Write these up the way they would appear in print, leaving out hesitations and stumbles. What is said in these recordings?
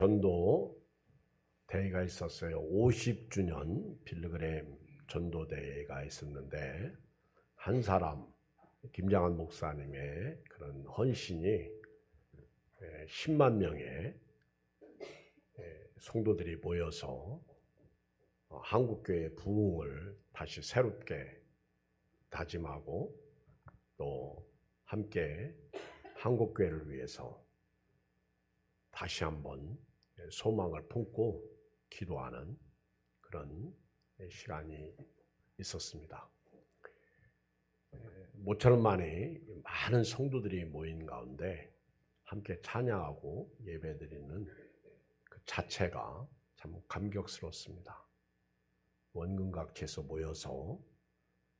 전도 대회가 있었어요. 50주년 필그램 전도 대회가 있었는데 한 사람 김장한 목사님의 그런 헌신이 10만 명의 성도들이 모여서 한국교회 부흥을 다시 새롭게 다짐하고 또 함께 한국교회를 위해서 다시 한번 소망을 품고 기도하는 그런 시간이 있었습니다. 모처럼 만에 많은 성도들이 모인 가운데 함께 찬양하고 예배드리는 그 자체가 참 감격스럽습니다. 원근각지에서 모여서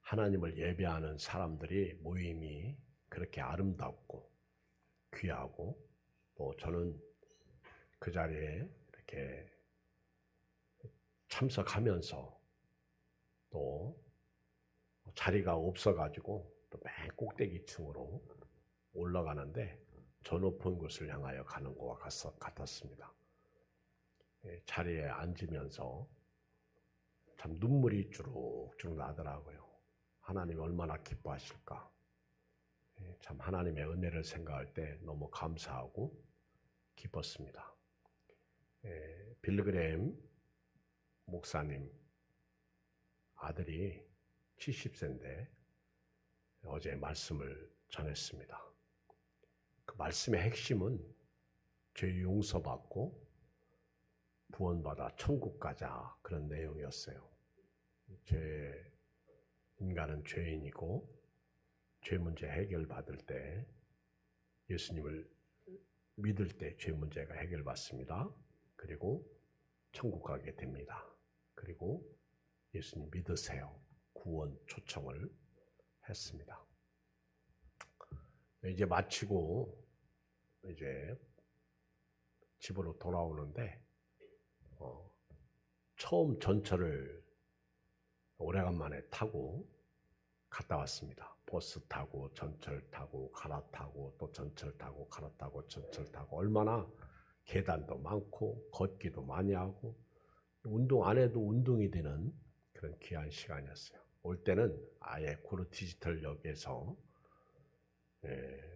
하나님을 예배하는 사람들이 모임이 그렇게 아름답고 귀하고 또 저는 그 자리에 이렇게 참석하면서 또 자리가 없어가지고 또 맨 꼭대기층으로 올라가는데 저 높은 곳을 향하여 가는 것과 같았습니다. 자리에 앉으면서 참 눈물이 주룩주룩 나더라고요. 하나님이 얼마나 기뻐하실까. 참 하나님의 은혜를 생각할 때 너무 감사하고 기뻤습니다. 빌그램 목사님 아들이 70세인데 어제 말씀을 전했습니다. 그 말씀의 핵심은 죄 용서받고 구원받아 천국 가자 그런 내용이었어요. 인간은 죄인이고 죄 문제 해결받을 때 예수님을 믿을 때 죄 문제가 해결받습니다. 그리고 천국 가게 됩니다. 그리고 예수님 믿으세요. 구원 초청을 했습니다. 이제 마치고 이제 집으로 돌아오는데 처음 전철을 오래간만에 타고 갔다 왔습니다. 버스 타고 전철 타고 갈아타고 또 전철 타고 갈아타고 전철 타고 얼마나 계단도 많고 걷기도 많이 하고 운동 안 해도 운동이 되는 그런 귀한 시간이었어요. 올 때는 아예 고르 디지털역에서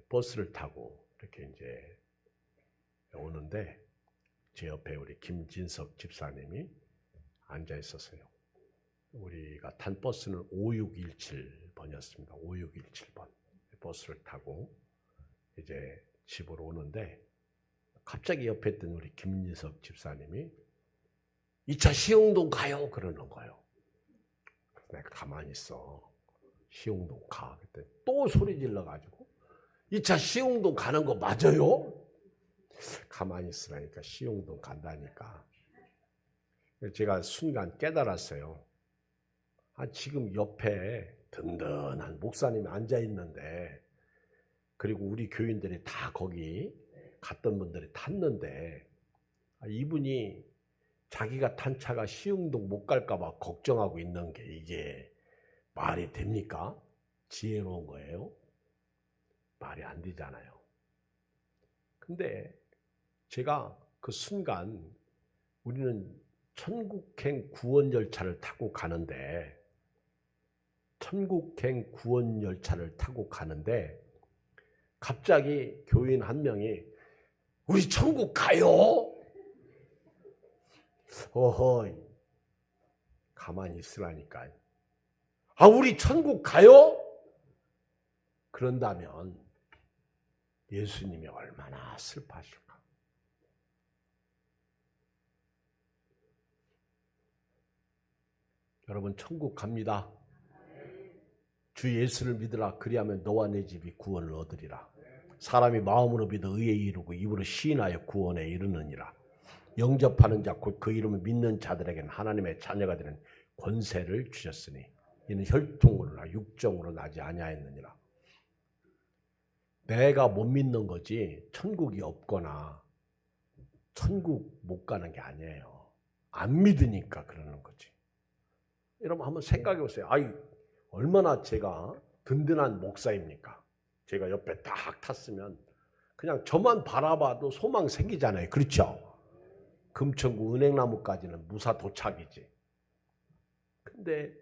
버스를 타고 이렇게 이제 오는데 제 옆에 우리 김진석 집사님이 앉아 있었어요. 우리가 탄 버스는 5617번이었습니다. 5617번 버스를 타고 이제 집으로 오는데 갑자기 옆에 있던 우리 김진석 집사님이 2차 시흥동 가요 그러는 거예요. 내가 가만히 있어. 시흥동 가. 그때 또 소리 질러가지고 2차 시흥동 가는 거 맞아요? 가만히 있으라니까 시흥동 간다니까. 제가 순간 깨달았어요. 지금 옆에 든든한 목사님이 앉아 있는데 그리고 우리 교인들이 다 거기 갔던 분들이 탔는데 이분이 자기가 탄 차가 시흥동 못 갈까 봐 걱정하고 있는 게 이게 말이 됩니까? 지혜로운 거예요? 말이 안 되잖아요. 근데 제가 그 순간 우리는 천국행 구원 열차를 타고 가는데 천국행 구원 열차를 타고 가는데 갑자기 교인 한 명이 우리 천국 가요? 어허, 가만히 있으라니까. 우리 천국 가요? 그런다면 예수님이 얼마나 슬퍼하실까. 여러분 천국 갑니다. 주 예수를 믿으라. 그리하면 너와 내 집이 구원을 얻으리라. 사람이 마음으로 믿어 의에 이르고 입으로 시인하여 구원에 이르느니라. 영접하는 자 곧 그 이름을 믿는 자들에게는 하나님의 자녀가 되는 권세를 주셨으니 이는 혈통으로나 육정으로 나지 아니하였느니라. 내가 못 믿는 거지 천국이 없거나 천국 못 가는 게 아니에요. 안 믿으니까 그러는 거지. 여러분 한번 생각해 보세요. 얼마나 제가 든든한 목사입니까? 제가 옆에 딱 탔으면 그냥 저만 바라봐도 소망 생기잖아요. 그렇죠? 금천구 은행나무까지는 무사 도착이지. 근데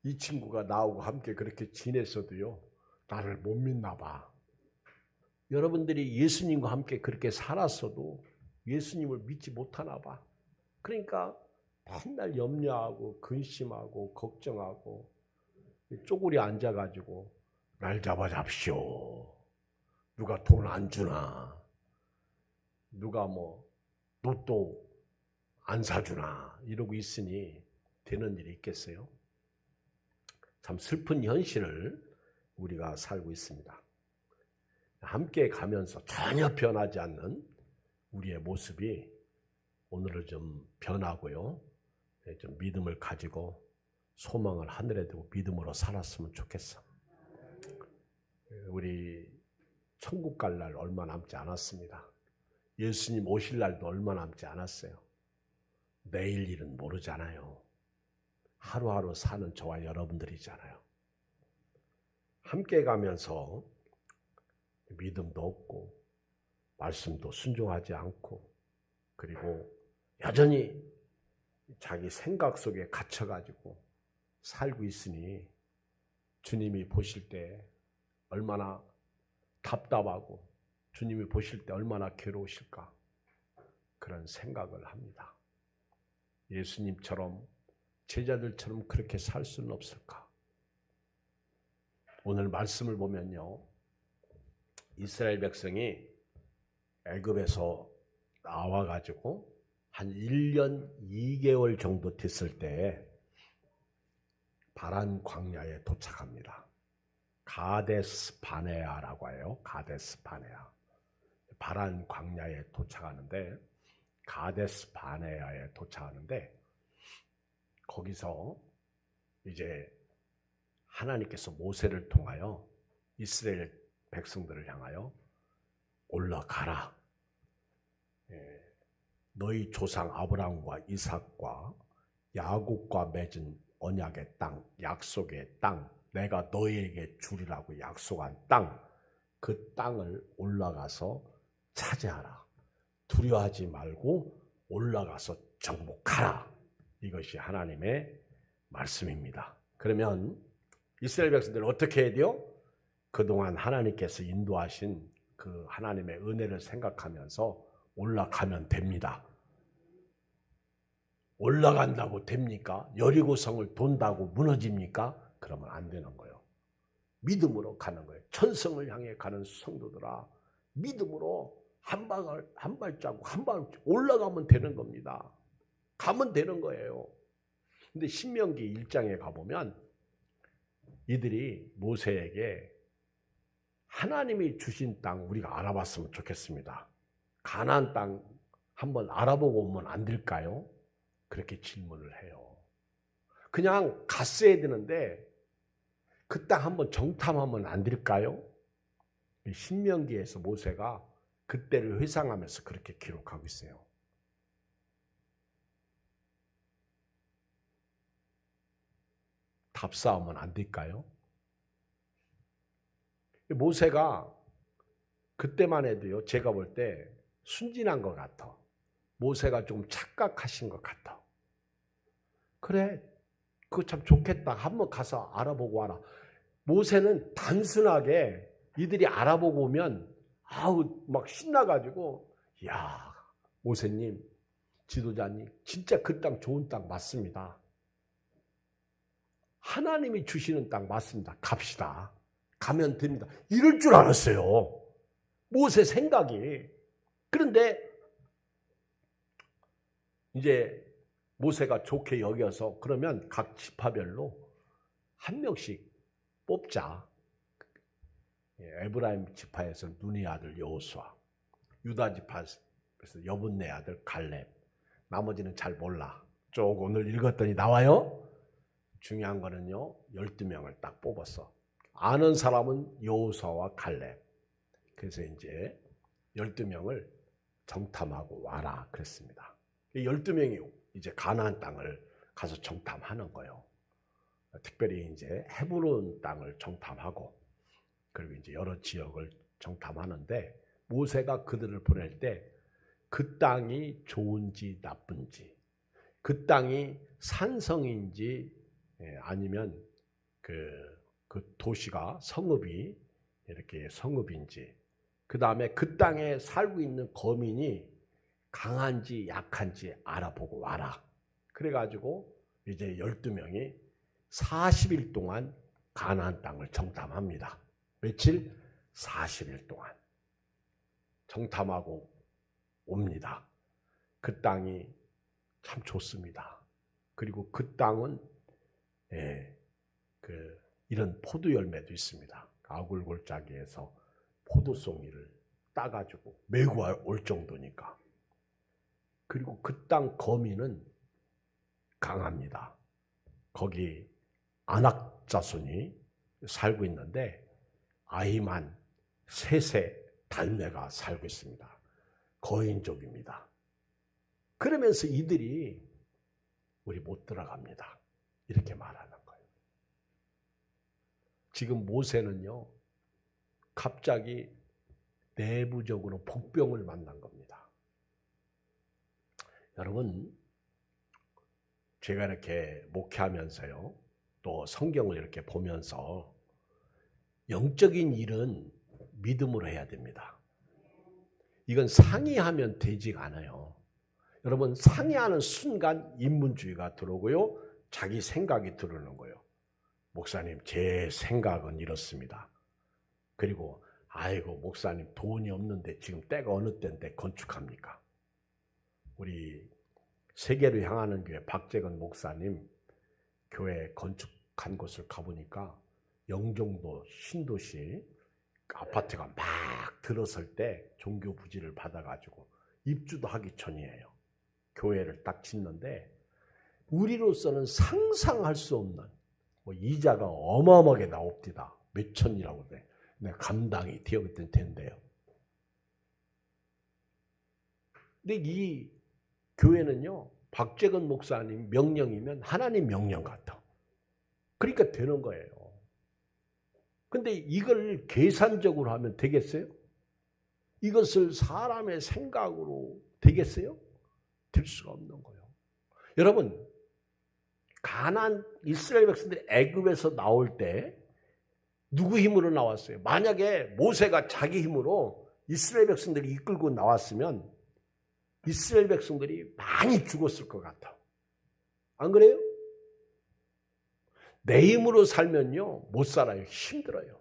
이 친구가 나하고 함께 그렇게 지냈어도요, 나를 못 믿나 봐. 여러분들이 예수님과 함께 그렇게 살았어도 예수님을 믿지 못하나 봐. 그러니까 맨날 염려하고 근심하고 걱정하고 쪼그려 앉아가지고 날 잡아잡시오. 누가 돈 안 주나? 누가 뭐 로또 안 사주나? 이러고 있으니 되는 일이 있겠어요? 참 슬픈 현실을 우리가 살고 있습니다. 함께 가면서 전혀 변하지 않는 우리의 모습이 오늘은 좀 변하고요. 좀 믿음을 가지고 소망을 하늘에 두고 믿음으로 살았으면 좋겠어. 우리 천국 갈 날 얼마 남지 않았습니다. 예수님 오실 날도 얼마 남지 않았어요. 내일 일은 모르잖아요. 하루하루 사는 저와 여러분들이잖아요. 함께 가면서 믿음도 없고 말씀도 순종하지 않고 그리고 여전히 자기 생각 속에 갇혀가지고 살고 있으니 주님이 보실 때 얼마나 답답하고 주님이 보실 때 얼마나 괴로우실까 그런 생각을 합니다. 예수님처럼 제자들처럼 그렇게 살 수는 없을까? 오늘 말씀을 보면요. 이스라엘 백성이 애굽에서 나와가지고 한 1년 2개월 정도 됐을 때 바란 광야에 도착합니다. 가데스 바네아라고 해요. 가데스 바네아. 바란 광야에 도착하는데 가데스 바네아에 도착하는데 거기서 이제 하나님께서 모세를 통하여 이스라엘 백성들을 향하여 올라가라. 너희 조상 아브라함과 이삭과 야곱과 맺은 언약의 땅, 약속의 땅, 내가 너희에게 주리라고 약속한 땅, 그 땅을 올라가서 차지하라. 두려워하지 말고 올라가서 정복하라. 이것이 하나님의 말씀입니다. 그러면 이스라엘 백성들은 어떻게 해야 돼요? 그동안 하나님께서 인도하신 그 하나님의 은혜를 생각하면서 올라가면 됩니다. 올라간다고 됩니까? 여리고성을 돈다고 무너집니까? 그러면 안 되는 거예요. 믿음으로 가는 거예요. 천성을 향해 가는 성도들아, 믿음으로 한 발자국 한 발 올라가면 되는 겁니다. 가면 되는 거예요. 근데 신명기 1장에 가보면 이들이 모세에게 하나님이 주신 땅 우리가 알아봤으면 좋겠습니다. 가나안 땅 한번 알아보고 오면 안 될까요? 그렇게 질문을 해요. 그냥 갔어야 되는데 그 땅 한번 정탐하면 안 될까요? 신명기에서 모세가 그때를 회상하면서 그렇게 기록하고 있어요. 답사하면 안 될까요? 모세가 그때만 해도요, 제가 볼 때 순진한 것 같아. 모세가 좀 착각하신 것 같아. 그래, 그거 참 좋겠다. 한번 가서 알아보고 와라. 모세는 단순하게 이들이 알아보고 오면 아우 막 신나가지고 야 모세님, 지도자님 진짜 그 땅 좋은 땅 맞습니다. 하나님이 주시는 땅 맞습니다. 갑시다. 가면 됩니다. 이럴 줄 알았어요. 모세 생각이. 그런데 이제 모세가 좋게 여겨서 그러면 각 지파별로 한 명씩 뽑자. 에브라임 지파에서 눈의 아들 여호수아, 유다 지파에서 여분네 아들 갈렙, 나머지는 잘 몰라. 쭉 오늘 읽었더니 나와요. 중요한 거는요, 12명을 딱 뽑았어. 아는 사람은 여호수아와 갈렙. 그래서 이제 12명을 정탐하고 와라 그랬습니다. 12명이 이제 가나안 땅을 가서 정탐하는 거예요. 특별히 이제 헤브론 땅을 정탐하고 그리고 이제 여러 지역을 정탐하는데 모세가 그들을 보낼 때 그 땅이 좋은지 나쁜지, 그 땅이 산성인지 아니면 그 도시가 성읍이 이렇게 성읍인지, 그 다음에 그 땅에 살고 있는 거민이 강한지 약한지 알아보고 와라. 그래가지고 이제 12명이 40일 동안 가나안 땅을 정탐합니다. 며칠? 40일 동안 정탐하고 옵니다. 그 땅이 참 좋습니다. 그리고 그 땅은 이런 포도 열매도 있습니다. 아굴골짜기에서 포도송이를 따가지고 메고 올 정도니까. 그리고 그 땅 거민은 강합니다. 거기 아낙 자손이 살고 있는데 아히만 셋의 달매가 살고 있습니다. 거인족입니다. 그러면서 이들이 우리 못 들어갑니다. 이렇게 말하는 거예요. 지금 모세는요, 갑자기 내부적으로 복병을 만난 겁니다. 여러분, 제가 이렇게 목회하면서요, 또 성경을 이렇게 보면서 영적인 일은 믿음으로 해야 됩니다. 이건 상의하면 되지가 않아요. 여러분, 상의하는 순간 인문주의가 들어오고요, 자기 생각이 들어오는 거예요. 목사님, 제 생각은 이렇습니다. 그리고 아이고 목사님 돈이 없는데 지금 때가 어느 때인데 건축합니까? 우리 세계로 향하는 교회 박재건 목사님 교회 건축한 곳을 가보니까 영종도 신도시 아파트가 막 들어설 때 종교 부지를 받아가지고 입주도 하기 전이에요. 교회를 딱 짓는데 우리로서는 상상할 수 없는 이자가 어마어마하게 나옵니다. 몇 천이라고 돼. 내가 감당이 되었던 텐데요. 근데 이 교회는요, 박재건 목사님 명령이면 하나님 명령 같아. 그러니까 되는 거예요. 근데 이걸 계산적으로 하면 되겠어요? 이것을 사람의 생각으로 되겠어요? 될 수가 없는 거예요. 여러분, 가나안 이스라엘 백성들이 애굽에서 나올 때 누구 힘으로 나왔어요? 만약에 모세가 자기 힘으로 이스라엘 백성들이 이끌고 나왔으면 이스라엘 백성들이 많이 죽었을 것 같아. 안 그래요? 내 힘으로 살면요, 못 살아요. 힘들어요.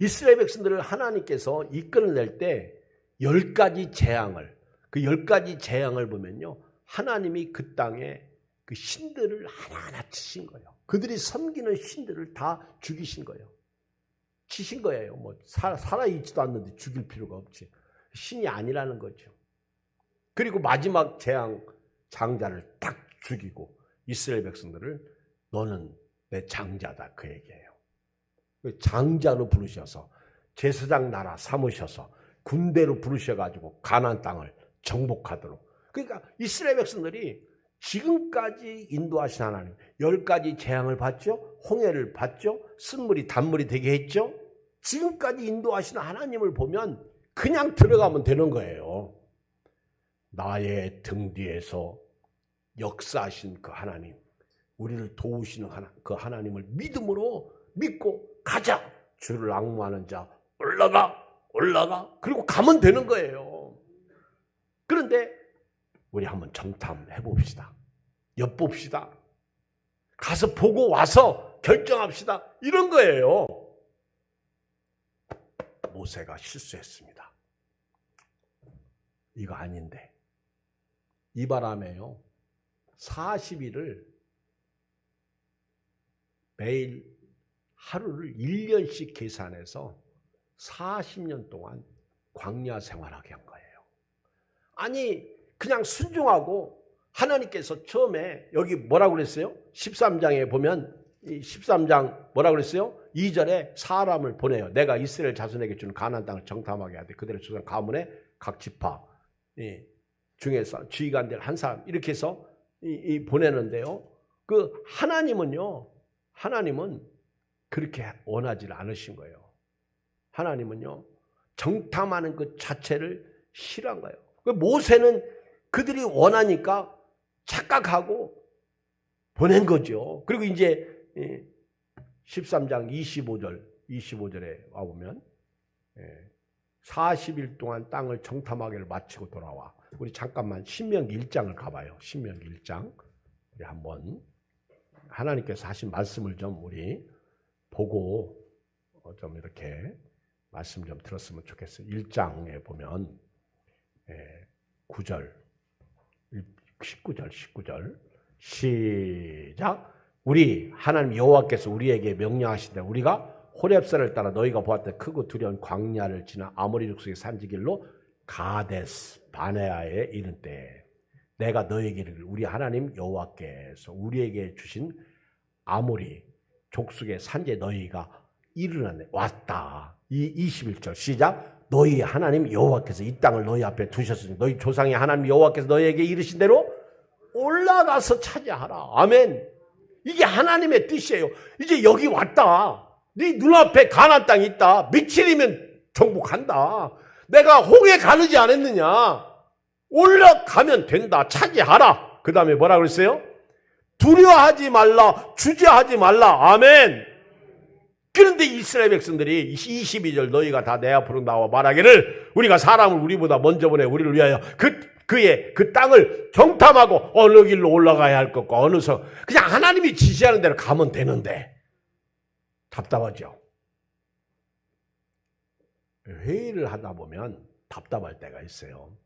이스라엘 백성들을 하나님께서 이끌어낼 때 10가지 재앙을, 그 10가지 재앙을 보면요, 하나님이 그 땅에 그 신들을 하나하나 치신 거예요. 그들이 섬기는 신들을 다 죽이신 거예요. 치신 거예요. 살아있지도 않는데 죽일 필요가 없지. 신이 아니라는 거죠. 그리고 마지막 재앙 장자를 딱 죽이고 이스라엘 백성들을 너는 내 장자다 그 얘기예요. 장자로 부르셔서 제사장 나라 삼으셔서 군대로 부르셔가지고 가나안 땅을 정복하도록. 그러니까 이스라엘 백성들이 지금까지 인도하신 하나님 10가지 재앙을 봤죠. 홍해를 봤죠. 쓴물이 단물이 되게 했죠. 지금까지 인도하신 하나님을 보면 그냥 들어가면 되는 거예요. 나의 등 뒤에서 역사하신 그 하나님, 우리를 도우시는 그 하나님을 믿음으로 믿고 가자. 주를 앙무하는 자 올라가 그리고 가면 되는 거예요. 그런데 우리 한번 정탐해 봅시다. 엿봅시다. 가서 보고 와서 결정합시다. 이런 거예요. 모세가 실수했습니다. 이거 아닌데. 이 바람에요. 40일을 매일 하루를 1년씩 계산해서 40년 동안 광야 생활하게 한 거예요. 아니 그냥 순종하고 하나님께서 처음에 여기 뭐라고 그랬어요? 13장에 보면 13장 뭐라고 그랬어요? 2절에 사람을 보내요. 내가 이스라엘 자손에게 주는 가나안 땅을 정탐하게 하되 그들의 조상 가문에 각 지파 중에서 지휘가 안 될 한 사람 이렇게 해서 보내는데요. 그 하나님은 그렇게 원하지 않으신 거예요. 하나님은요 정탐하는 그 자체를 싫어한 거예요. 모세는 그들이 원하니까 착각하고 보낸 거죠. 그리고 이제 13장 25절에 와보면 40일 동안 땅을 정탐하기를 마치고 돌아와. 우리 잠깐만 신명기 1장을 가봐요. 신명기 1장. 우리 한번 하나님께서 하신 말씀을 좀 우리 보고 좀 이렇게 말씀 좀 들었으면 좋겠어요. 1장에 보면 9절, 19절 시작. 우리 하나님 여호와께서 우리에게 명령하시되 우리가 호렙산을 따라 너희가 보았던 크고 두려운 광야를 지나 아모리 족속의 산지길로 가데스 바네아에 이른 때 내가 너희에게 이르기를 우리 하나님 여호와께서 우리에게 주신 아모리 족속의 산지에 너희가 이르렀네 왔다. 이 21절 시작. 너희 하나님 여호와께서 이 땅을 너희 앞에 두셨으니 너희 조상의 하나님 여호와께서 너희에게 이르신 대로 올라가서 차지하라. 아멘. 이게 하나님의 뜻이에요. 이제 여기 왔다. 네 눈앞에 가나안 땅이 있다. 며칠이면 정복한다. 내가 홍해 가르지 않았느냐. 올라가면 된다. 차지하라. 그 다음에 뭐라 그랬어요? 두려워하지 말라. 주저하지 말라. 아멘. 그런데 이스라엘 백성들이 22절 너희가 다 내 앞으로 나와 말하기를 우리가 사람을 우리보다 먼저 보내 우리를 위하여 그의 그 땅을 정탐하고 어느 길로 올라가야 할 것과 어느 성 그냥 하나님이 지시하는 대로 가면 되는데 답답하죠. 회의를 하다 보면 답답할 때가 있어요.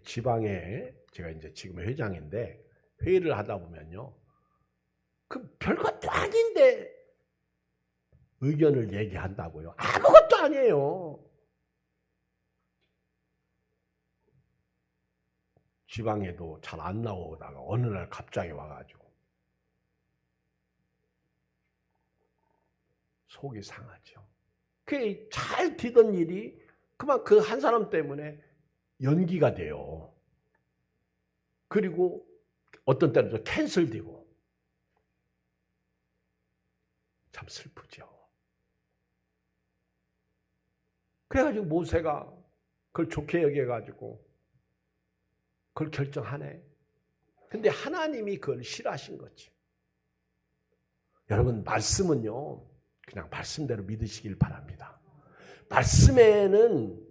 지방에 제가 이제 지금 회장인데 회의를 하다 보면요. 그 별것도 아닌데 의견을 얘기한다고요. 아무것도 아니에요. 지방에도 잘 안 나오다가 어느 날 갑자기 와가지고 속이 상하죠. 그 잘 되던 일이 그만 그 한 사람 때문에 연기가 돼요. 그리고 어떤 때는 또 캔슬되고 참 슬프죠. 그래가지고 모세가 그걸 좋게 여겨가지고 그걸 결정하네. 근데 하나님이 그걸 싫어하신 거지. 여러분 말씀은요. 그냥 말씀대로 믿으시길 바랍니다. 말씀에는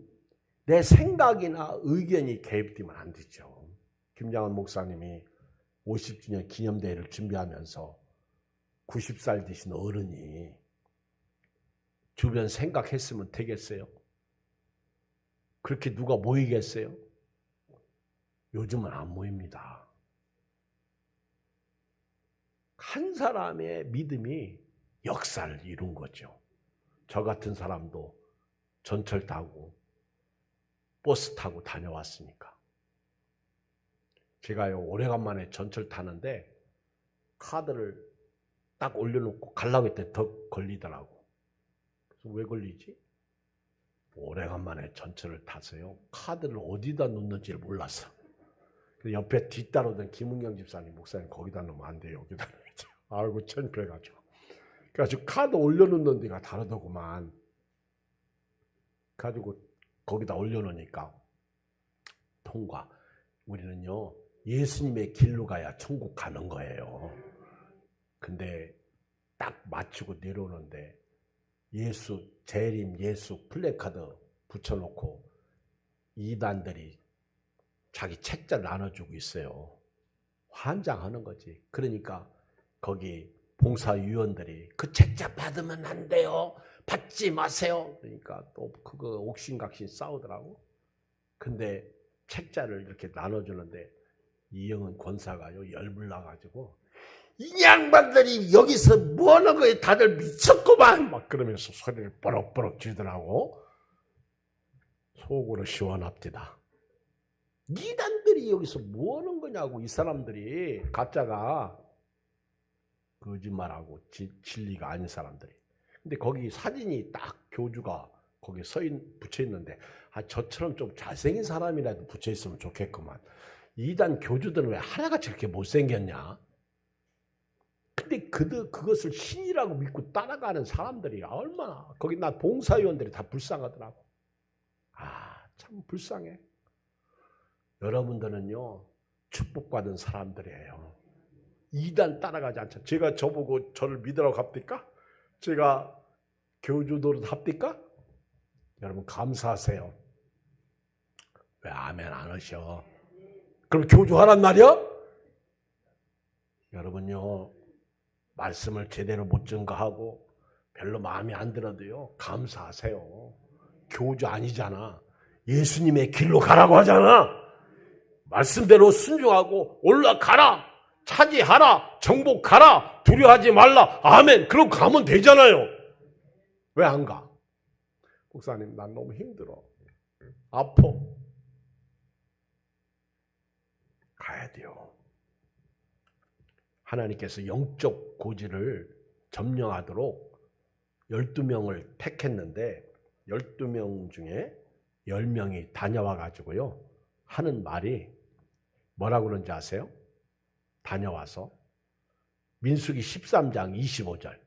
내 생각이나 의견이 개입되면 안 되죠. 김장원 목사님이 50주년 기념대회를 준비하면서 90살 되신 어른이 주변 생각했으면 되겠어요? 그렇게 누가 모이겠어요? 요즘은 안 모입니다. 한 사람의 믿음이 역사를 이룬 거죠. 저 같은 사람도 전철 타고 버스 타고 다녀왔으니까. 제가요 오래간만에 전철 타는데 카드를 딱 올려놓고 가려고 했더니 더 걸리더라고. 그래서 왜 걸리지? 오래간만에 전철을 타서요. 카드를 어디다 놓는지를 몰랐어. 옆에 뒤따르던 김은경 집사님, 목사님 거기다 놓으면 안 돼요. 여기다 놓으죠. 아이고 창피해가지고. 그래가지고 카드 올려놓는 데가 다르더구만. 가지고 거기다 올려놓으니까 통과. 우리는요 예수님의 길로 가야 천국 가는 거예요. 근데 딱 맞추고 내려오는데 예수 재림 예수 플래카드 붙여놓고 이단들이 자기 책자를 나눠주고 있어요. 환장하는 거지. 그러니까 거기 봉사위원들이 그 책자 받으면 안 돼요. 받지 마세요. 그러니까 또 그거 옥신각신 싸우더라고. 근데 책자를 이렇게 나눠주는데 이영은 권사가요 열불 나가지고 이 양반들이 여기서 뭐하는 거예요? 다들 미쳤구만 막 그러면서 소리를 뽀록뽀록 지르더라고. 속으로 시원합니다. 이단들이 여기서 뭐하는 거냐고. 이 사람들이 가짜가 거짓말하고 진리가 아닌 사람들이. 근데 거기 사진이 딱 교주가 거기 붙여 있는데 저처럼 좀 잘생긴 사람이라도 붙여 있으면 좋겠구만. 이단 교주들은 왜 하나같이 그렇게 못생겼냐? 근데 그것을 신이라고 믿고 따라가는 사람들이 얼마나 거기 나 봉사위원들이 다 불쌍하더라고. 참 불쌍해. 여러분들은요, 축복받은 사람들이에요. 이단 따라가지 않죠. 제가 저보고 저를 믿으라고 합니까? 제가 교주 노릇 합니까? 여러분 감사하세요. 왜 아멘 안 하셔? 그럼 교주하란 말이야? 여러분요, 말씀을 제대로 못 증거하고 별로 마음에 안 들어도요, 감사하세요. 교주 아니잖아. 예수님의 길로 가라고 하잖아. 말씀대로 순종하고 올라가라, 차지하라, 정복하라, 두려워하지 말라. 아멘. 그럼 가면 되잖아요. 왜 안 가? 목사님, 난 너무 힘들어. 아파. 가야 돼요. 하나님께서 영적 고지를 점령하도록 12명을 택했는데 12명 중에 10명이 다녀와 가지고요, 하는 말이 뭐라고 그러는지 아세요? 다녀와서 민수기 13장 25절,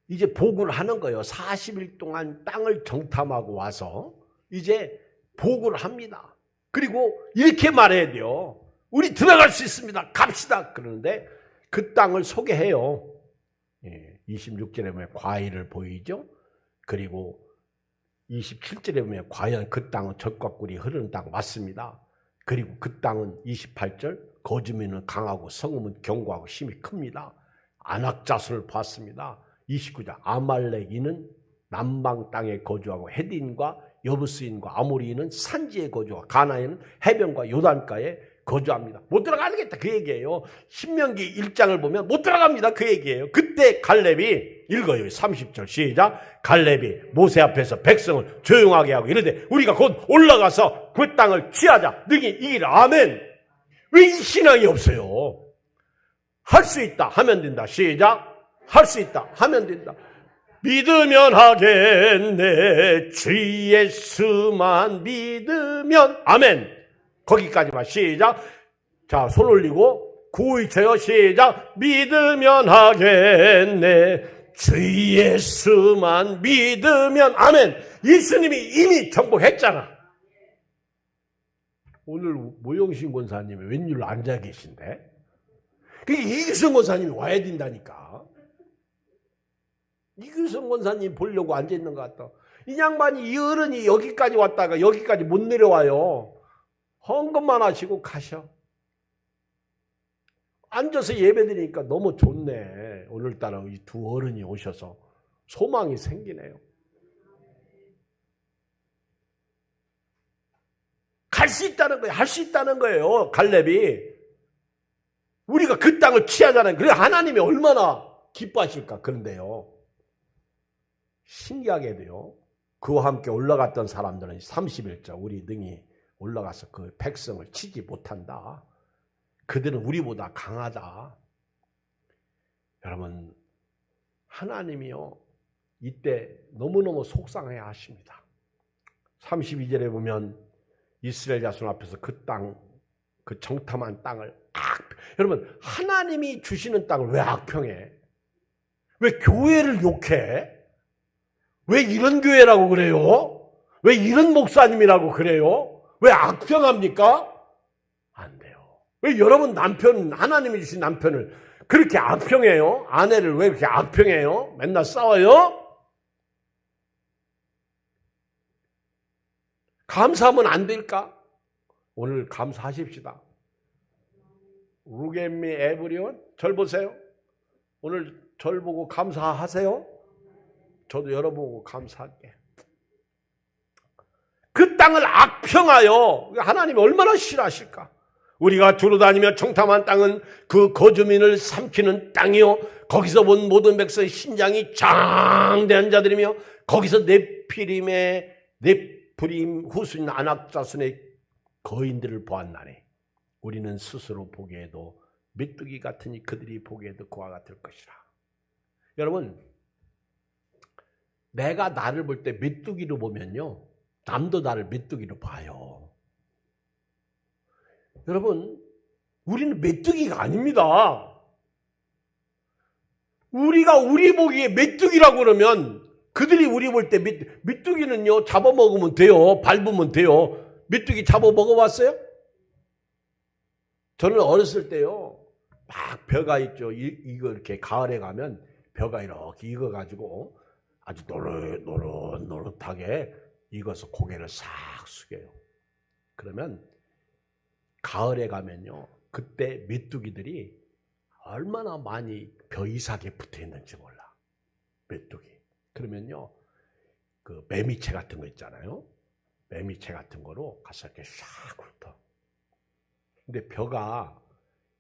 이제 보고를 하는 거예요. 40일 동안 땅을 정탐하고 와서 이제 보고를 합니다. 그리고 이렇게 말해야 돼요. 우리 들어갈 수 있습니다. 갑시다. 그러는데 그 땅을 소개해요. 26절에 보면 과일을 보이죠. 그리고 27절에 보면 과연 그 땅은 젖과 꿀이 흐르는 땅 맞습니다. 그리고 그 땅은 28절 거주민은 강하고 성읍은 견고하고 힘이 큽니다. 아낙 자손을 봤습니다. 29절 아말렉인은 남방 땅에 거주하고 헤딘과 여부스인과 아모리인은 산지에 거주하고 가나안은 해변과 요단가에 거주합니다. 못 들어가겠다 그 얘기예요. 신명기 1장을 보면 못 들어갑니다 그 얘기예요. 그때 갈렙이 읽어요. 30절 시작. 갈렙이 모세 앞에서 백성을 조용하게 하고 이르되 우리가 곧 올라가서 그 땅을 취하자 능히 이기라. 아멘. 왜 이 신앙이 없어요? 할 수 있다 하면 된다. 시작. 할 수 있다 하면 된다. 믿으면 하겠네. 주 예수만 믿으면. 아멘. 거기까지만. 시작. 자, 손 올리고 구호이 쳐요. 시작. 믿으면 하겠네. 주 예수만 믿으면. 아멘. 예수님이 이미 정복했잖아. 오늘 모영신 권사님이 웬일로 앉아 계신데? 이규성 권사님이 와야 된다니까. 이규성 권사님 보려고 앉아있는 것 같다. 이 양반이, 이 어른이 여기까지 왔다가 여기까지 못 내려와요. 헌금만 하시고 가셔. 앉아서 예배드리니까 너무 좋네. 오늘따라 이 두 어른이 오셔서 소망이 생기네요. 갈 수 있다는 거예요. 할 수 있다는 거예요. 갈렙이. 우리가 그 땅을 취하잖아요. 그래 하나님이 얼마나 기뻐하실까. 그런데요, 신기하게도요, 그와 함께 올라갔던 사람들은 31절 우리 능히 올라가서 그 백성을 치지 못한다. 그들은 우리보다 강하다. 여러분, 하나님이요, 이때 너무너무 속상해 하십니다. 32절에 보면 이스라엘 자손 앞에서 그 땅, 그 정탐한 땅을 여러분, 하나님이 주시는 땅을 왜 악평해? 왜 교회를 욕해? 왜 이런 교회라고 그래요? 왜 이런 목사님이라고 그래요? 왜 악평합니까? 안 돼요. 왜 여러분 남편, 하나님이 주신 남편을 그렇게 악평해요? 아내를 왜 그렇게 악평해요? 맨날 싸워요? 감사하면 안 될까? 오늘 감사하십시다. Look at me, everyone. 절 보세요. 오늘 절 보고 감사하세요. 저도 여러분 보고 감사할게. 그 땅을 악평하여 하나님이 얼마나 싫어하실까? 우리가 두루다니며 청탐한 땅은 그 거주민을 삼키는 땅이요, 거기서 본 모든 백성의 신장이 장대한 자들이며 거기서 네피림 후손인 아낙 자손의 거인들을 보았나니 우리는 스스로 보기에도 메뚜기 같으니 그들이 보기에도 그와 같을 것이라. 여러분, 내가 나를 볼 때 메뚜기로 보면요, 남도 나를 메뚜기로 봐요. 여러분, 우리는 메뚜기가 아닙니다. 우리가 우리 보기에 메뚜기라고 그러면 그들이 우리 볼 때 메뚜기는요 잡아먹으면 돼요. 밟으면 돼요. 메뚜기 잡아먹어봤어요? 저는 어렸을 때요 막 벼가 있죠. 이거 이렇게 가을에 가면 벼가 이렇게 익어가지고 아주 노릇노릇하게 익어서 고개를 싹 숙여요. 그러면 가을에 가면요 그때 메뚜기들이 얼마나 많이 벼 이삭에 붙어 있는지 몰라. 메뚜기. 그러면요 그 매미채 같은 거 있잖아요. 매미채 같은 거로 가서 이렇게 샥 훑어. 근데 벼가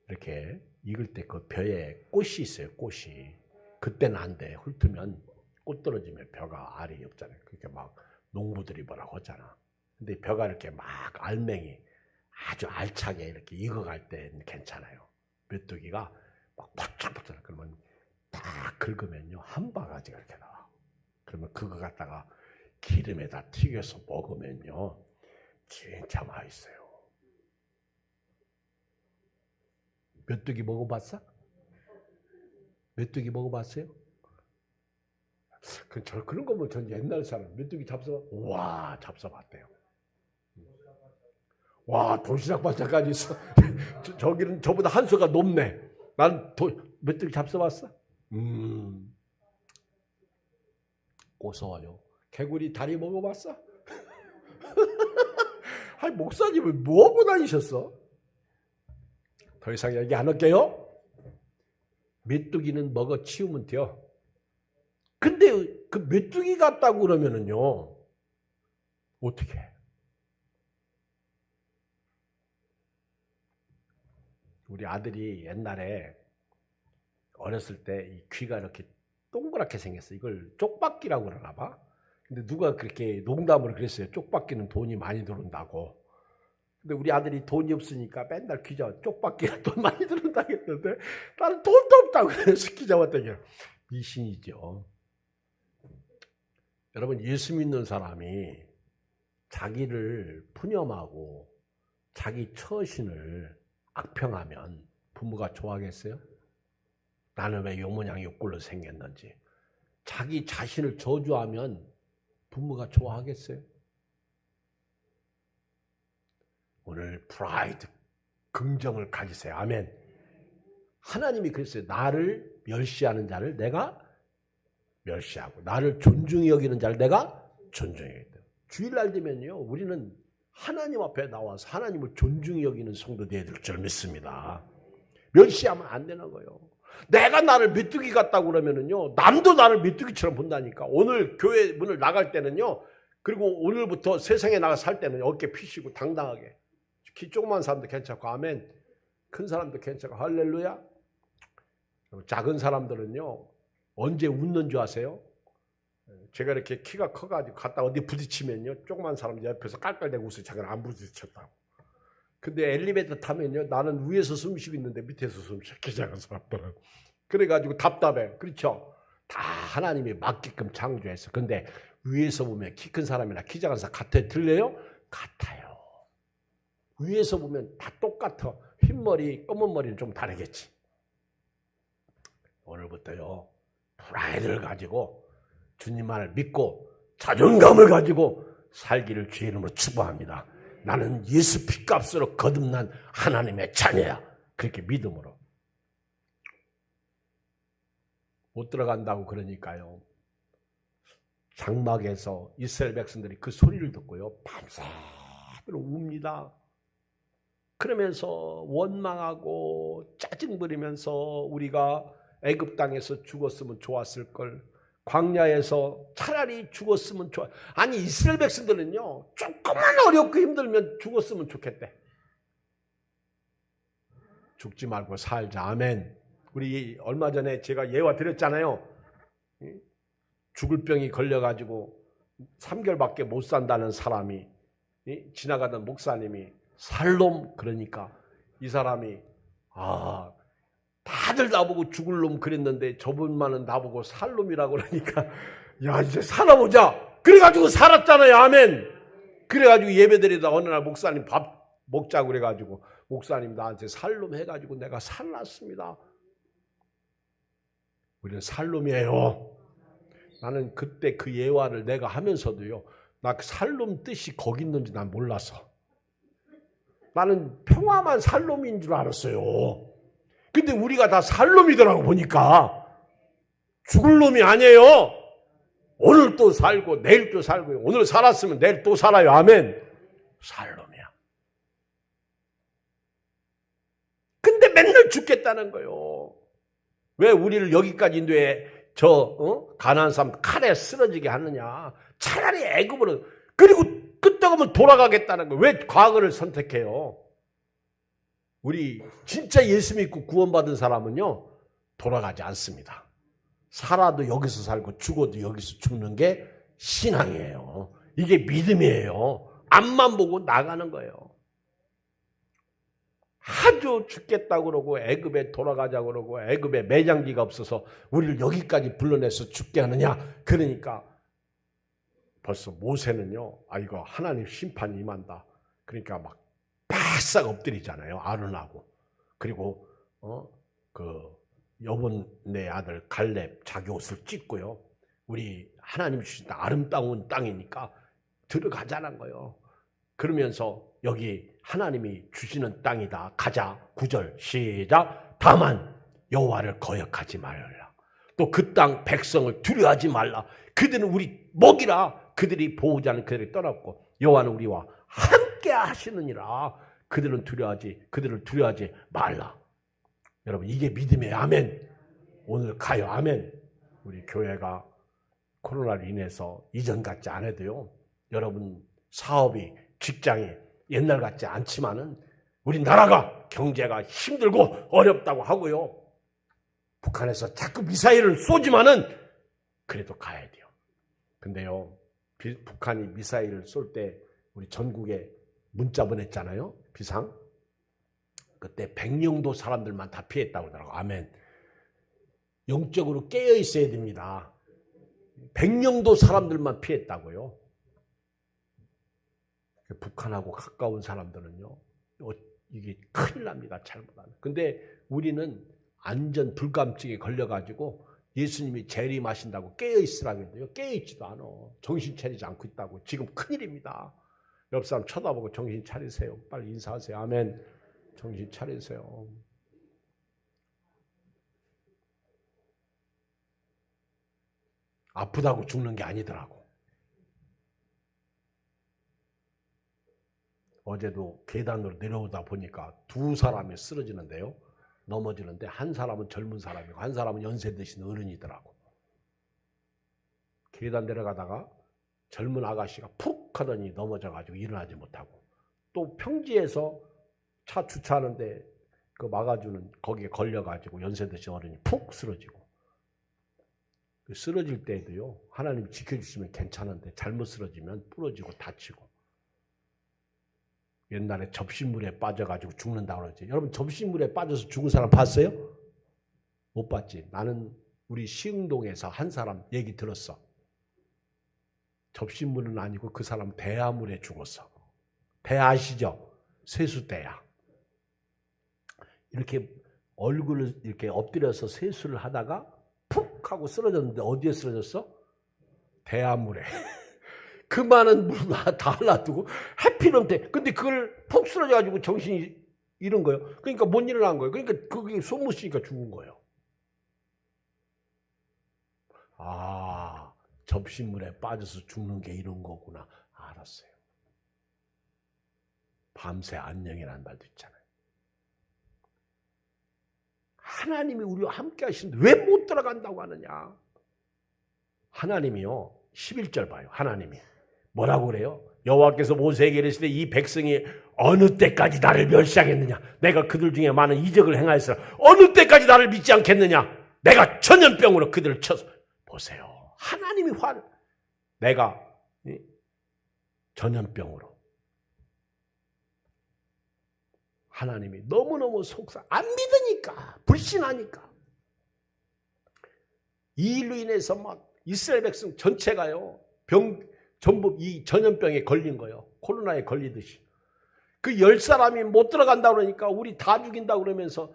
이렇게 익을 때 그 벼에 꽃이 있어요. 꽃이. 그때는 안 돼. 훑으면 꽃 떨어지면 벼가 알이 없잖아요. 그렇게 막 농부들이 뭐라고 하잖아. 근데 벼가 이렇게 막 알맹이 아주 알차게 이렇게 익어갈 때는 괜찮아요. 메뚜기가 막 팍팍팍 그러면 딱 긁으면요 한 바가지가 이렇게 나와. 그러면 그거 갖다가 기름에다 튀겨서 먹으면요 진짜 맛있어요. 메뚜기 먹어봤어? 메뚜기 먹어봤어요? 그런 거면 전 옛날 사람 메뚜기 잡숴? 와 잡숴봤대요. 와 도시락 반찬까지 있어. 저기는 저보다 한 수가 높네. 난 메뚜기 잡숴봤어? 고소해요. 개구리 다리 먹어봤어? 아니 목사님은 뭐 하고 다니셨어? 더 이상 얘기 안 할게요. 메뚜기는 먹어 치우면 돼요. 근데 그 메뚜기 같다고 그러면은요 어떻게 해? 우리 아들이 옛날에 어렸을 때 이 귀가 이렇게 동그랗게 생겼어. 이걸 쪽박기라고 그러나 봐. 근데 누가 그렇게 농담으로 그랬어요. 쪽박기는 돈이 많이 들어온다고. 근데 우리 아들이 돈이 없으니까 맨날 귀 잡아 쪽박기가 돈 많이 들어온다고 했는데 나는 돈도 없다고 그래서 귀 잡았더니 미신이죠. 여러분 예수 믿는 사람이 자기를 푸념하고 자기 처신을 악평하면 부모가 좋아하겠어요? 나는 왜 요 모양 요 꼴로 생겼는지. 자기 자신을 저주하면 부모가 좋아하겠어요? 오늘 프라이드, 긍정을 가지세요. 아멘. 하나님이 그랬어요. 나를 멸시하는 자를 내가 멸시하고 나를 존중히 여기는 자를 내가 존중히 여긴다. 주일날 되면요 우리는 하나님 앞에 나와서 하나님을 존중히 여기는 성도들이 될 줄 믿습니다. 멸시하면 안 되는 거예요. 내가 나를 메뚜기 같다고 그러면은요 남도 나를 메뚜기처럼 본다니까. 오늘 교회 문을 나갈 때는요 그리고 오늘부터 세상에 나가 살 때는 어깨 피시고 당당하게. 키 조그만 사람도 괜찮고 아멘. 큰 사람도 괜찮고 할렐루야. 작은 사람들은요 언제 웃는 줄 아세요? 제가 이렇게 키가 커가지고 갔다 어디 부딪히면요 조그만 사람 옆에서 깔깔대고 웃어요. 자기는 안 부딪혔다고. 근데 엘리베이터 타면요 나는 위에서 숨 쉬고 있는데 밑에서 숨 쉬어. 키 작은 사람들은. 그래가지고 답답해. 그렇죠? 다 하나님이 맞게끔 창조했어. 근데 위에서 보면 키 큰 사람이나 키 작은 사람 같아요? 틀려요? 같아요. 위에서 보면 다 똑같아. 흰머리 검은 머리는 좀 다르겠지. 오늘부터요 프라이드를 가지고 주님만을 믿고 자존감을 가지고 살기를 주의 이름으로 축복합니다. 나는 예수 피값으로 거듭난 하나님의 자녀야. 그렇게 믿음으로. 못 들어간다고 그러니까요. 장막에서 이스라엘 백성들이 그 소리를 듣고요. 밤새도록 웁니다. 그러면서 원망하고 짜증 부리면서 우리가 애굽 땅에서 죽었으면 좋았을 걸. 광야에서 차라리 죽었으면 좋아. 아니 이스라엘 백성들은요 조금만 어렵고 힘들면 죽었으면 좋겠대. 죽지 말고 살자. 아멘. 우리 얼마 전에 제가 예화 드렸잖아요. 죽을 병이 걸려가지고 3개월밖에 못 산다는 사람이 지나가던 목사님이 살놈 그러니까 이 사람이 다들 나보고 죽을 놈 그랬는데 저분만은 나보고 살 놈이라고 그러니까 야 이제 살아보자. 그래가지고 살았잖아요. 아멘. 그래가지고 예배드리다 어느 날 목사님 밥 먹자고 그래가지고 목사님 나한테 살 놈 해가지고 내가 살났습니다. 우리는 살 놈이에요. 나는 그때 그 예화를 내가 하면서도요, 나 살롬 뜻이 거기 있는지 난 몰라서. 나는 평화만 살롬인 줄 알았어요. 근데 우리가 다 살롬이더라고 보니까. 죽을 놈이 아니에요. 오늘 또 살고 내일 또 살고요. 오늘 살았으면 내일 또 살아요. 아멘. 살롬이야. 근데 맨날 죽겠다는 거예요. 왜 우리를 여기까지 인도해 가난한 사람 칼에 쓰러지게 하느냐. 차라리 애굽으로. 그리고 끄떡하면 돌아가겠다는 거예요. 왜 과거를 선택해요? 우리 진짜 예수 믿고 구원받은 사람은요, 돌아가지 않습니다. 살아도 여기서 살고 죽어도 여기서 죽는 게 신앙이에요. 이게 믿음이에요. 앞만 보고 나가는 거예요. 아주 죽겠다고 그러고 애굽에 돌아가자고 그러고 애굽에 매장지가 없어서 우리를 여기까지 불러내서 죽게 하느냐. 그러니까 벌써 모세는요, 이거 하나님 심판이 임한다. 그러니까 막 바싹 엎드리잖아요. 아론하고. 그리고 여본네 아들 갈렙 자기 옷을 찢고요. 우리 하나님 주신 아름다운 땅이니까 들어가자는 거예요. 그러면서 여기 하나님이 주시는 땅이다. 가자. 9절 시작. 다만 여호와를 거역하지 말라. 또 그 땅 백성을 두려워하지 말라. 그들은 우리 먹이라. 그들이 보호자는 그들이 떠났고 여호와는 우리와 함께 하시느니라. 그들을 두려워하지 말라. 여러분, 이게 믿음이에요. 아멘. 오늘 가요. 아멘. 우리 교회가 코로나로 인해서 이전 같지 않아도요, 여러분 사업이 직장이 옛날 같지 않지만은 우리 나라가 경제가 힘들고 어렵다고 하고요, 북한에서 자꾸 미사일을 쏘지만은 그래도 가야 돼요. 근데요, 북한이 미사일을 쏠 때 우리 전국에 문자 보냈잖아요. 비상. 그때 백령도 사람들만 다 피했다고 하더라고요. 아멘. 영적으로 깨어 있어야 됩니다. 백령도 사람들만 피했다고요. 북한하고 가까운 사람들은요, 이게 큰일 납니다. 잘못하면. 근데 우리는 안전 불감증에 걸려가지고 예수님이 재림하신다고 깨어 있으라고 했는데요, 깨어 있지도 않아. 정신 차리지 않고 있다고. 지금 큰일입니다. 옆 사람 쳐다보고 정신 차리세요. 빨리 인사하세요. 아멘. 정신 차리세요. 아프다고 죽는 게 아니더라고. 어제도 계단으로 내려오다 보니까 두 사람이 쓰러지는데요, 넘어지는데 한 사람은 젊은 사람이고 한 사람은 연세 드신 어른이더라고. 계단 내려가다가 젊은 아가씨가 푹 하더니 넘어져가지고 일어나지 못하고, 또 평지에서 차 주차하는데 그 막아주는 거기에 걸려가지고 연세 드신 어른이 푹 쓰러지고. 쓰러질 때에도요, 하나님 지켜주시면 괜찮은데 잘못 쓰러지면 부러지고 다치고. 옛날에 접시물에 빠져가지고 죽는다고 그러지. 여러분, 접시물에 빠져서 죽은 사람 봤어요? 못 봤지. 나는 우리 시흥동에서 한 사람 얘기 들었어. 접시물은 아니고 그 사람은 대야물에 죽었어. 대야 아시죠? 세수대야. 이렇게 얼굴을 이렇게 엎드려서 세수를 하다가 푹 하고 쓰러졌는데 어디에 쓰러졌어? 대야물에. 그 많은 물 다 놔두고 해피는 돼. 근데 그걸 푹 쓰러져가지고 정신이 잃은 거예요. 그러니까 못 일어난 거예요. 그러니까 그게 소문 쓰니까 죽은 거예요. 아, 접시물에 빠져서 죽는 게 이런 거구나. 알았어요. 밤새 안녕이라는 말도 있잖아요. 하나님이 우리와 함께 하시는데 왜 못 들어간다고 하느냐. 하나님이요, 11절 봐요. 하나님이 뭐라고 그래요? 여호와께서 모세에게 이르시되 이 백성이 어느 때까지 나를 멸시하겠느냐. 내가 그들 중에 많은 이적을 행하였으나 어느 때까지 나를 믿지 않겠느냐. 내가 전염병으로 그들을 쳐서. 보세요. 하나님이 내가 전염병으로. 하나님이 너무너무 안 믿으니까, 불신하니까. 이 일로 인해서 막 이스라엘 백성 전체가요, 전부 이 전염병에 걸린 거예요. 코로나에 걸리듯이. 그 10사람이 못 들어간다 그러니까 우리 다 죽인다 그러면서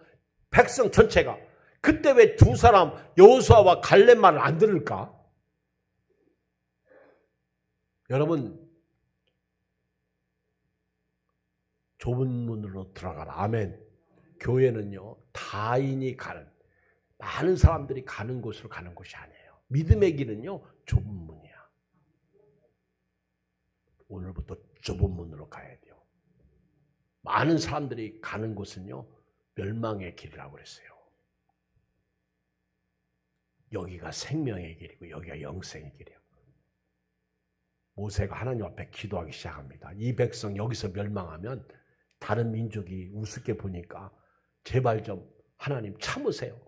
백성 전체가. 그때 왜 두 사람 여호수아와 갈렙 말을 안 들을까? 여러분, 좁은 문으로 들어가라. 아멘. 교회는요, 다인이 가는, 많은 사람들이 가는 곳으로 가는 곳이 아니에요. 믿음의 길은요, 좁은 문이야. 오늘부터 좁은 문으로 가야 돼요. 많은 사람들이 가는 곳은요, 멸망의 길이라고 그랬어요. 여기가 생명의 길이고 여기가 영생의 길이에요. 모세가 하나님 앞에 기도하기 시작합니다. 이 백성 여기서 멸망하면 다른 민족이 우습게 보니까 제발 좀 하나님 참으세요.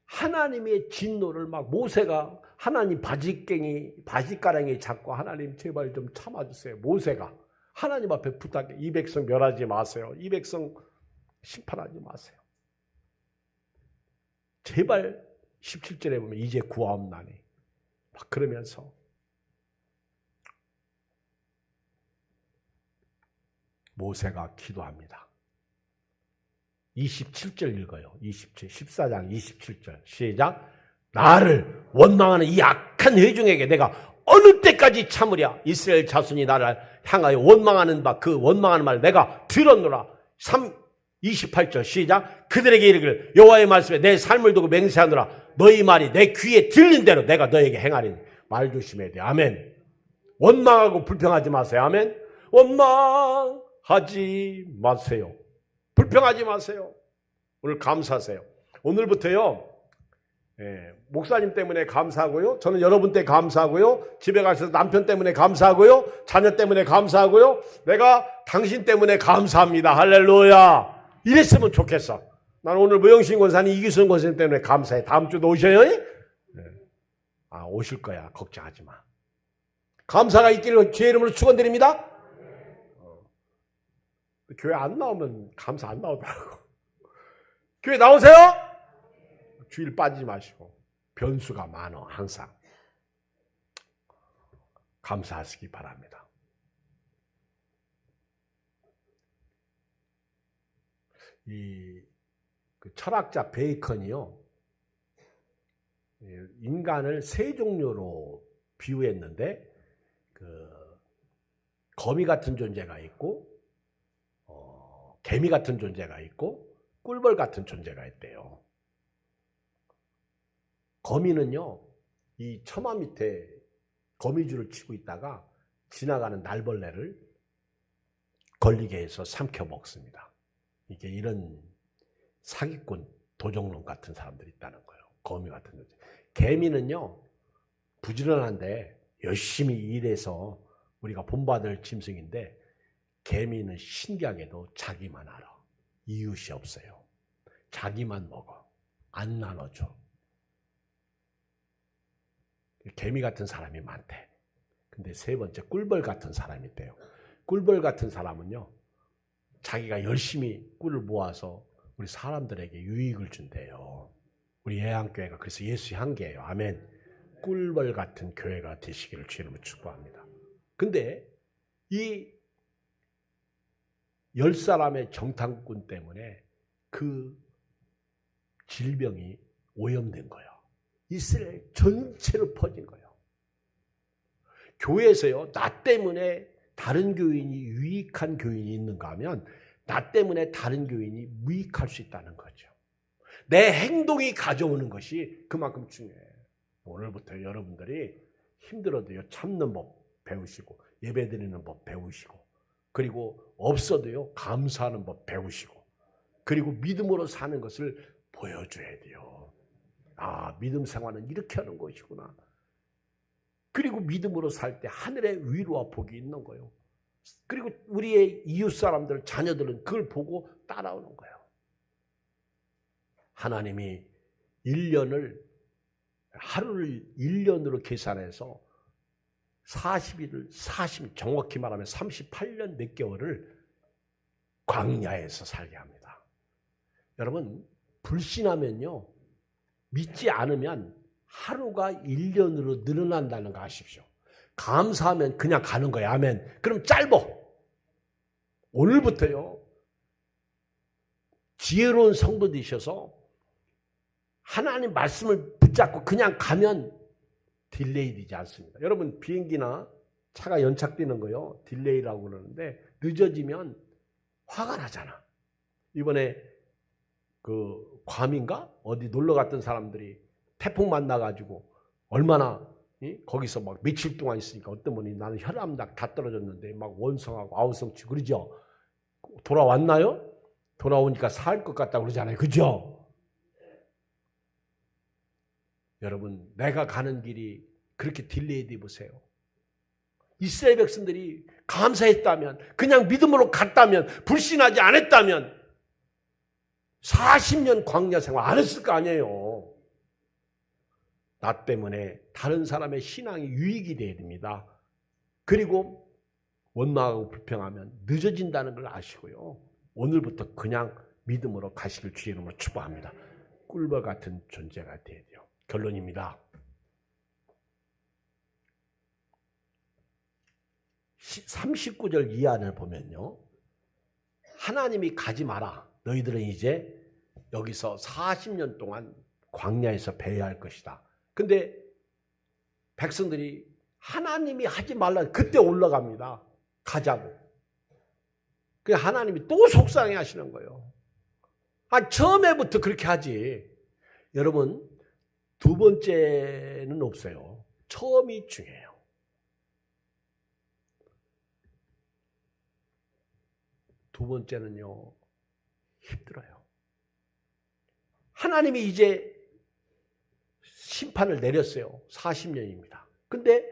하나님의 진노를 막 모세가 하나님 바지가랑이 잡고 하나님 제발 좀 참아주세요. 모세가 하나님 앞에 부탁해. 이 백성 멸하지 마세요. 이 백성 심판하지 마세요. 제발 17절에 보면 이제 구하옵나니 막 그러면서 모세가 기도합니다. 27절 읽어요. 14장 27절 시작. 나를 원망하는 이 악한 회중에게 내가 어느 때까지 참으랴. 이스라엘 자손이 나를 향하여 원망하는 그 원망하는 말 내가 들었노라. 28절 시작. 그들에게 이르기를 여호와의 말씀에 내 삶을 두고 맹세하노라. 너희 말이 내 귀에 들린 대로 내가 너에게 행하리니. 말 조심해야 돼. 아멘. 원망하고 불평하지 마세요. 아멘. 원망하지 마세요. 불평하지 마세요. 오늘 감사하세요. 오늘부터요, 목사님 때문에 감사하고요. 저는 여러분 때 감사하고요. 집에 가셔서 남편 때문에 감사하고요. 자녀 때문에 감사하고요. 내가 당신 때문에 감사합니다. 할렐루야. 이랬으면 좋겠어. 나는 오늘 무영신 권사님, 이기순 권사님 때문에 감사해. 다음 주도 오셔요? 오실 거야. 걱정하지 마. 감사가 있기를 주의 이름으로 축원드립니다. 교회 안 나오면 감사 안 나오더라고. 교회 나오세요? 주일 빠지지 마시고. 변수가 많아 항상. 감사하시기 바랍니다. 그 철학자 베이컨이요, 인간을 세 종류로 비유했는데, 거미 같은 존재가 있고, 개미 같은 존재가 있고, 꿀벌 같은 존재가 있대요. 거미는요, 이 처마 밑에 거미줄을 치고 있다가 지나가는 날벌레를 걸리게 해서 삼켜 먹습니다. 이게 이런 사기꾼, 도적놈 같은 사람들이 있다는 거예요. 거미 같은 존재. 개미는요, 부지런한데 열심히 일해서 우리가 본받을 짐승인데, 개미는 신기하게도 자기만 알아. 이웃이 없어요. 자기만 먹어. 안 나눠줘. 개미 같은 사람이 많대. 근데 세 번째, 꿀벌 같은 사람이 있대요. 꿀벌 같은 사람은요, 자기가 열심히 꿀을 모아서 우리 사람들에게 유익을 준대요. 우리 예향교회가 그래서 예수 향기예요. 아멘. 꿀벌 같은 교회가 되시기를 주님으로 축복합니다. 근데 이 10사람의 정탐꾼 때문에 그 질병이 오염된 거예요. 이스라엘 전체로 퍼진 거예요. 교회에서요, 나 때문에 다른 교인이 유익한 교인이 있는가 하면 나 때문에 다른 교인이 무익할 수 있다는 거죠. 내 행동이 가져오는 것이 그만큼 중요해요. 오늘부터 여러분들이 힘들어도요, 참는 법 배우시고, 예배드리는 법 배우시고, 그리고 없어도요, 감사하는 법 배우시고, 그리고 믿음으로 사는 것을 보여줘야 돼요. 믿음 생활은 이렇게 하는 것이구나. 그리고 믿음으로 살 때 하늘의 위로와 복이 있는 거예요. 그리고 우리의 이웃 사람들, 자녀들은 그걸 보고 따라오는 거예요. 하나님이 1년을, 하루를 1년으로 계산해서 40일을, 정확히 말하면 38년 몇 개월을 광야에서 살게 합니다. 여러분, 불신하면요, 믿지 않으면 하루가 1년으로 늘어난다는 거 아십시오. 감사하면 그냥 가는 거예요. 아멘. 그럼 짧어. 오늘부터요, 지혜로운 성도 되셔서 하나님 말씀을 붙잡고 그냥 가면 딜레이 되지 않습니다. 여러분, 비행기나 차가 연착되는 거요. 딜레이라고 그러는데 늦어지면 화가 나잖아. 이번에 그 괌인가 어디 놀러 갔던 사람들이 태풍 만나가지고 얼마나 거기서 막 며칠 동안 있으니까 어떤 분이 나는 혈압약 다 떨어졌는데 막 원성하고 아우성치 그러죠. 돌아왔나요? 돌아오니까 살 것 같다고 그러잖아요. 그죠? 여러분 내가 가는 길이 그렇게 딜레이 돼 보세요. 이스라엘 백성들이 감사했다면 그냥 믿음으로 갔다면 불신하지 않았다면 40년 광야 생활 안 했을 거 아니에요. 나 때문에 다른 사람의 신앙이 유익이 돼야 됩니다. 그리고 원망하고 불평하면 늦어진다는 걸 아시고요. 오늘부터 그냥 믿음으로 가시길 주의 이름으로 축복합니다. 꿀벌 같은 존재가 돼야 돼요. 결론입니다. 39절 이하를 보면요. 하나님이 가지 마라. 너희들은 이제 여기서 40년 동안 광야에서 배회할 것이다. 근데 백성들이 하나님이 하지 말라. 그때 올라갑니다. 가자고. 그 하나님이 또 속상해 하시는 거예요. 처음에부터 그렇게 하지. 여러분, 두 번째는 없어요. 처음이 중요해요. 두 번째는요, 힘들어요. 하나님이 이제 심판을 내렸어요. 40년입니다. 근데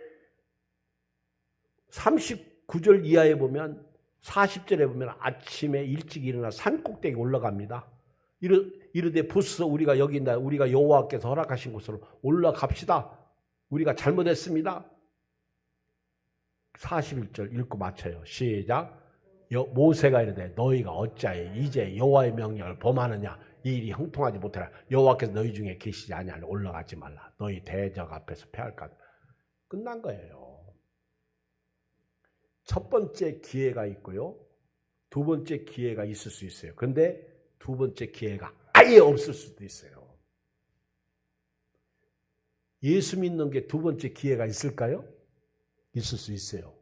39절 이하에 보면 40절에 보면 아침에 일찍 일어나 산꼭대기 올라갑니다. 이르되 보소서 우리가 여기 있나 우리가 여호와께서 허락하신 곳으로 올라갑시다. 우리가 잘못했습니다. 41절 읽고 마쳐요. 시작. 모세가 이르되 너희가 어찌하여 이제 여호와의 명령을 범하느냐 이 일이 형통하지 못하라. 여호와께서 너희 중에 계시지 아니하니 올라가지 말라. 너희 대적 앞에서 패할까. 끝난 거예요. 첫 번째 기회가 있고요. 두 번째 기회가 있을 수 있어요. 그런데 두 번째 기회가 아예 없을 수도 있어요. 예수 믿는 게 두 번째 기회가 있을까요? 있을 수 있어요.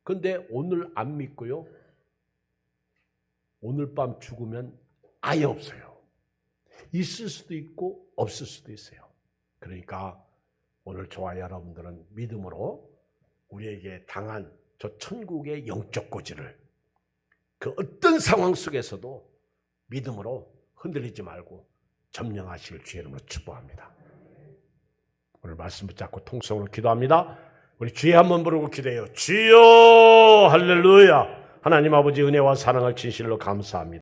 그런데 오늘 안 믿고요. 오늘 밤 죽으면 아예 없어요. 있을 수도 있고 없을 수도 있어요. 그러니까 오늘 저와 여러분들은 믿음으로 우리에게 당한 저 천국의 영적 고지를 그 어떤 상황 속에서도 믿음으로 흔들리지 말고 점령하시길 주의 이름으로 축복합니다. 오늘 말씀 붙잡고 통성으로 기도합니다. 우리 주의 한번 부르고 기도해요. 주여 할렐루야. 하나님 아버지 은혜와 사랑을 진실로 감사합니다.